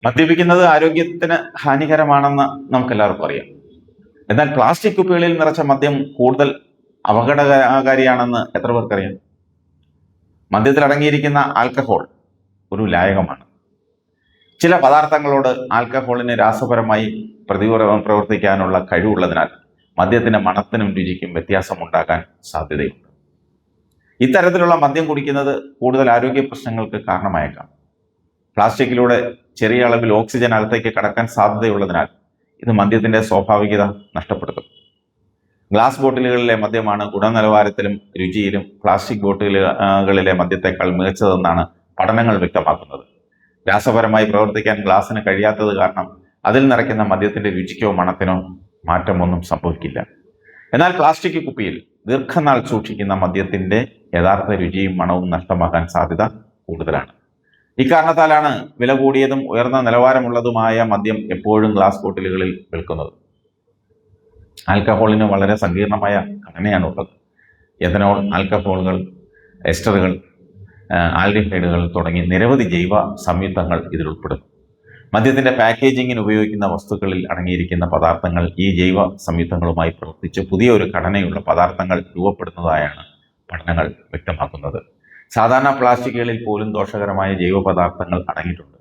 മദ്യപിക്കുന്നത് ആരോഗ്യത്തിന് ഹാനികരമാണെന്ന് നമുക്കെല്ലാവർക്കും അറിയാം. എന്നാൽ പ്ലാസ്റ്റിക് കുപ്പികളിൽ നിറച്ച മദ്യം കൂടുതൽ അപകടകാരിയാണെന്ന് എത്ര പേർക്കറിയാം? മദ്യത്തിൽ അടങ്ങിയിരിക്കുന്ന ആൽക്കഹോൾ ഒരു ലായകമാണ്. ചില പദാർത്ഥങ്ങളോട് ആൽക്കഹോളിന് രാസപരമായി പ്രവർത്തിക്കാനുള്ള കഴിവുള്ളതിനാൽ മദ്യത്തിന്റെ മണത്തിനും രുചിക്കും വ്യത്യാസമുണ്ടാക്കാൻ സാധ്യതയുണ്ട്. ഇത്തരത്തിലുള്ള മദ്യം കുടിക്കുന്നത് കൂടുതൽ ആരോഗ്യ പ്രശ്നങ്ങൾക്ക് കാരണമായേക്കാം. പ്ലാസ്റ്റിക്കിലൂടെ ചെറിയ അളവിൽ ഓക്സിജൻ അകത്തേക്ക് കടക്കാൻ സാധ്യതയുള്ളതിനാൽ ഇത് മദ്യത്തിന്റെ സ്വാഭാവികത നഷ്ടപ്പെടുത്തും. ഗ്ലാസ് ബോട്ടിലുകളിലെ മദ്യമാണ് ഗുണനിലവാരത്തിലും രുചിയിലും പ്ലാസ്റ്റിക് ബോട്ടിലുകളിലെ മദ്യത്തെക്കാൾ മികച്ചതെന്നാണ് പഠനങ്ങൾ വ്യക്തമാക്കുന്നത്. രാസപരമായി പ്രവർത്തിക്കാൻ ഗ്ലാസിന് കഴിയാത്തത് കാരണം അതിൽ നിറയ്ക്കുന്ന മദ്യത്തിന്റെ രുചിക്കോ മണത്തിനോ മാറ്റമൊന്നും സംഭവിക്കില്ല. എന്നാൽ പ്ലാസ്റ്റിക് കുപ്പിയിൽ ദീർഘനാൾ സൂക്ഷിക്കുന്ന മദ്യത്തിന്റെ യഥാർത്ഥ രുചിയും മണവും നഷ്ടമാകാൻ സാധ്യത കൂടുതലാണ്. ഇക്കാരണത്താലാണ് വില കൂടിയതും ഉയർന്ന നിലവാരമുള്ളതുമായ മദ്യം എപ്പോഴും ഗ്ലാസ് ബോട്ടിലുകളിൽ വിൽക്കുന്നത്. ആൽക്കഹോളിന് വളരെ സങ്കീർണമായ ഘടനയാണുള്ളത്. എഥനോൾ, ആൽക്കഹോളുകൾ, എസ്റ്ററുകൾ, ആൽഡിഹൈഡുകൾ തുടങ്ങി നിരവധി ജൈവ സംയുക്തങ്ങൾ ഇതിൽ ഉൾപ്പെടുന്നു. മദ്യത്തിന്റെ പാക്കേജിങ്ങിന് ഉപയോഗിക്കുന്ന വസ്തുക്കളിൽ അടങ്ങിയിരിക്കുന്ന പദാർത്ഥങ്ങൾ ഈ ജൈവ സംയുക്തങ്ങളുമായി പ്രവർത്തിച്ച് പുതിയ ഒരു ഘടനയുള്ള പദാർത്ഥങ്ങൾ രൂപപ്പെടുന്നതായാണ് പഠനങ്ങൾ വ്യക്തമാക്കുന്നത്. സാധാരണ പ്ലാസ്റ്റിക്കുകളിൽ പോലും ദോഷകരമായ ജൈവ പദാർത്ഥങ്ങൾ അടങ്ങിയിട്ടുണ്ട്.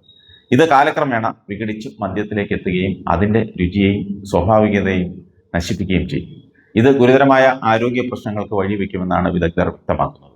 ഇത് കാലക്രമേണ വിഘടിച്ച് മദ്യത്തിലേക്ക് എത്തുകയും അതിൻ്റെ രുചിയെയും സ്വാഭാവികതയും നശിപ്പിക്കുകയും ചെയ്യും. ഇത് ഗുരുതരമായ ആരോഗ്യ പ്രശ്നങ്ങൾക്ക് വഴിവെക്കുമെന്നാണ് വിദഗ്ധർ വ്യക്തമാക്കുന്നത്.